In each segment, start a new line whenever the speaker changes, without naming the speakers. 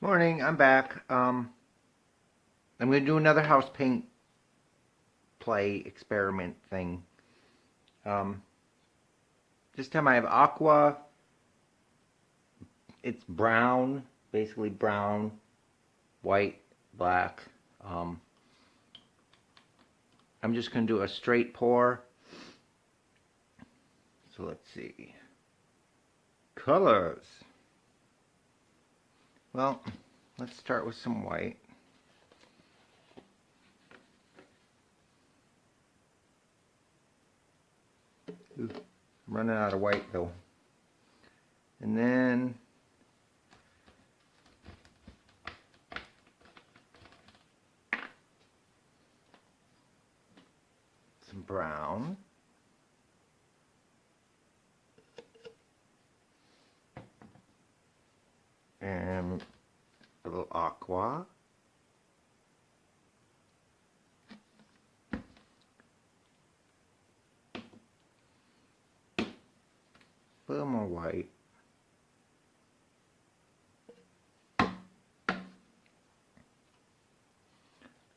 Morning, I'm back. I'm going to do another house paint play experiment thing. Um, this time I have aqua. It's brown, basically brown, white, black. Um, I'm just going to do a straight pour. So let's see. Colors. Well, let's start with some white. Ooh, I'm running out of white though. And then some brown. And a little aqua. A little more white.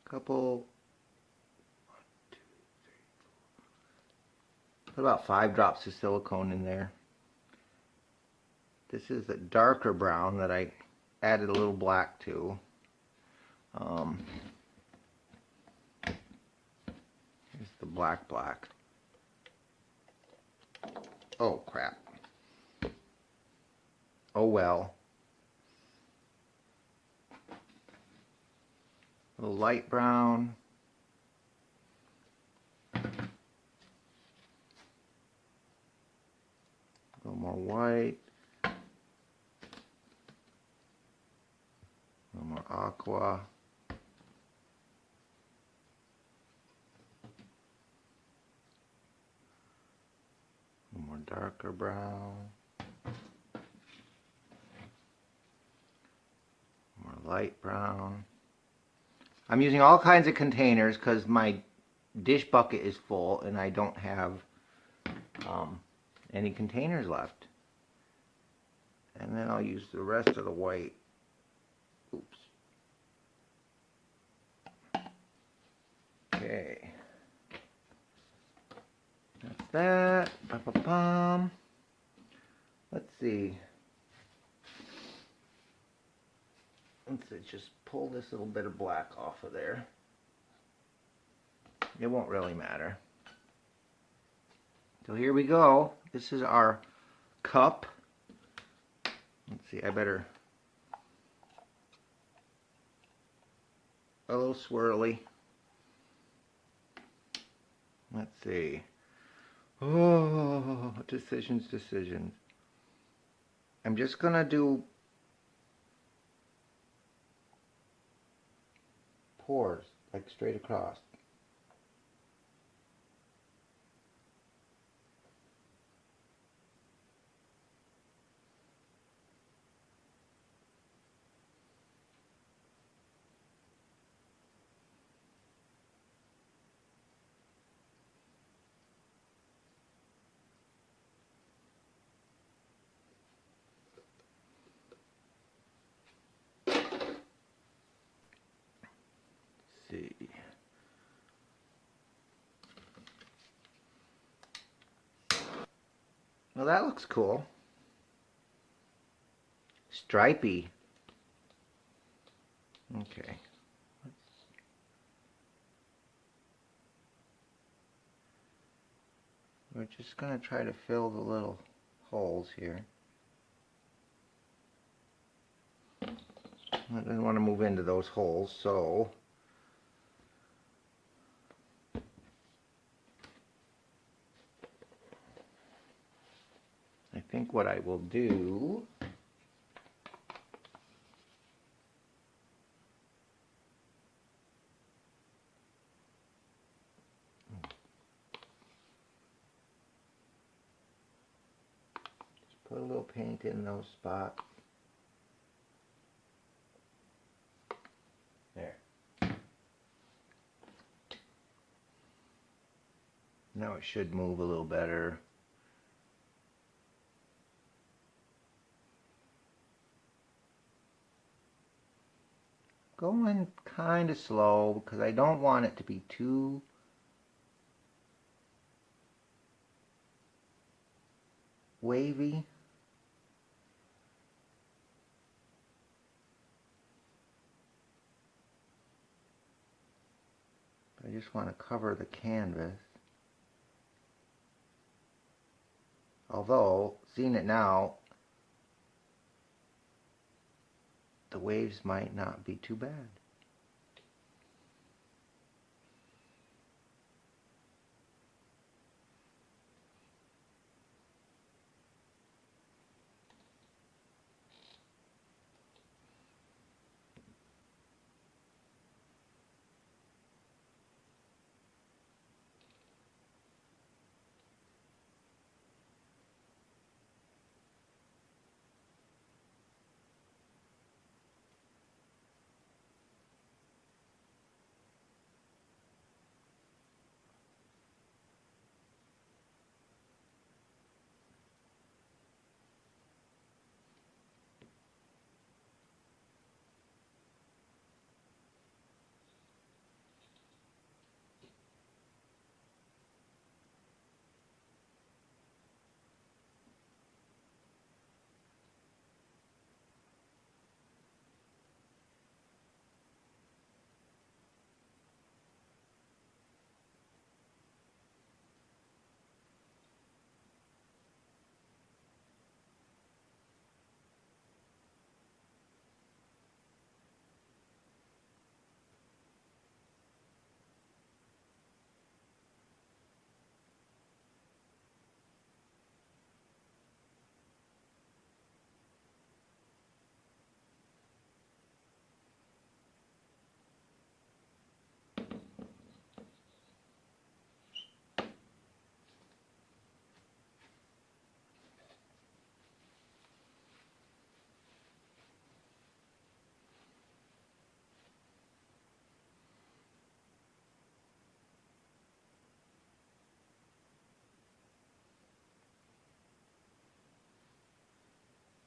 Couple, put about 5 drops of silicone in there. This is a darker brown that I added a little black to. Here's the black. Oh crap. Oh well. A little light brown. A little more white. A little more aqua. A little more darker brown. More light brown. I'm using all kinds of containers because my dish bucket is full and I don't have any containers left. And then I'll use the rest of the white. Oops. Okay. That's that. Ba-ba-bum. Let's see. Let's just pull this little bit of black off of there. It won't really matter. So here we go. This is our cup. Let's see, I better... A little swirly. Let's see. Oh, decisions. I'm just gonna do pours, like straight across. See. Well, that looks cool. Stripey. Okay. We're just going to try to fill the little holes here. I didn't want to move into those holes, so I think what I will do just put a little paint in those spots. There. Now it should move a little better. going kind of slow because I don't want it to be too wavy. I just want to cover the canvas. Although, seeing it now, the waves might not be too bad.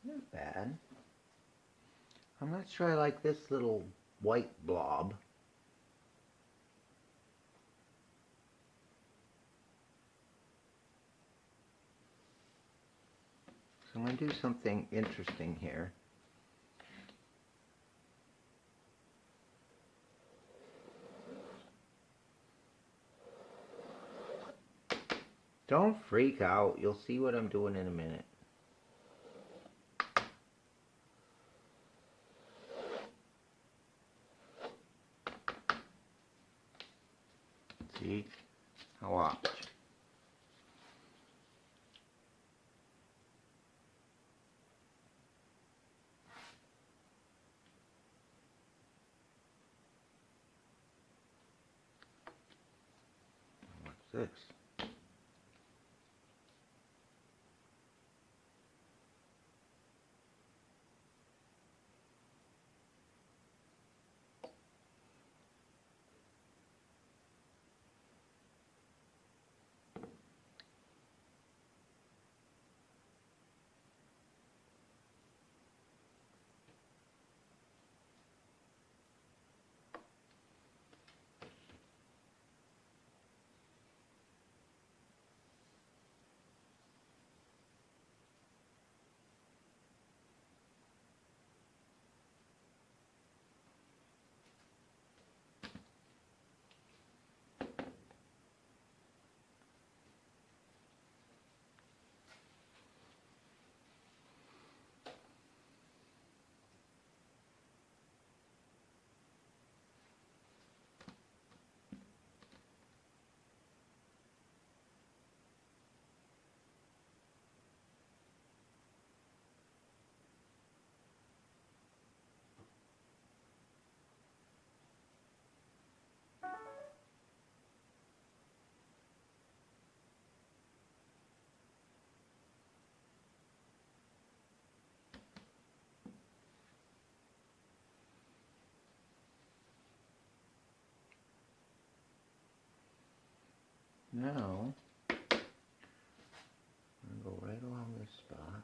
Not bad. I'm not sure I like this little white blob. So I'm going to do something interesting here. Don't freak out. You'll see what I'm doing in a minute. See? Now watch. What's this? Now, I'm going to go right along this spot.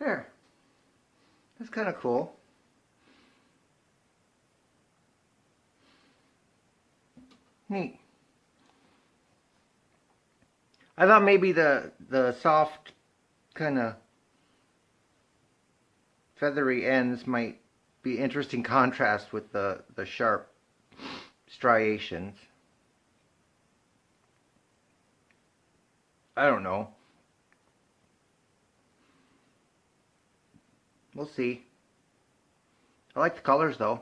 There. That's kind of cool. Neat. I thought maybe the soft kind of feathery ends might be interesting contrast with the sharp striations. I don't know. We'll see. I like the colors though.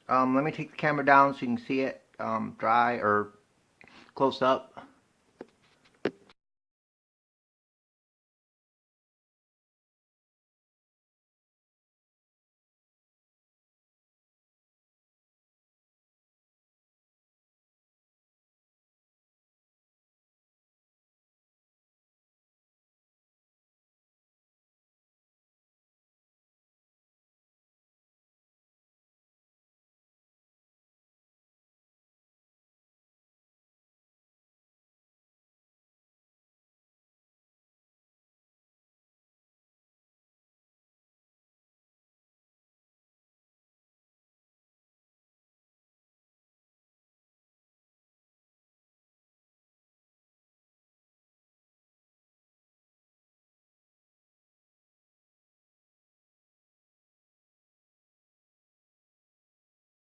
Let me take the camera down so you can see it dry or close up.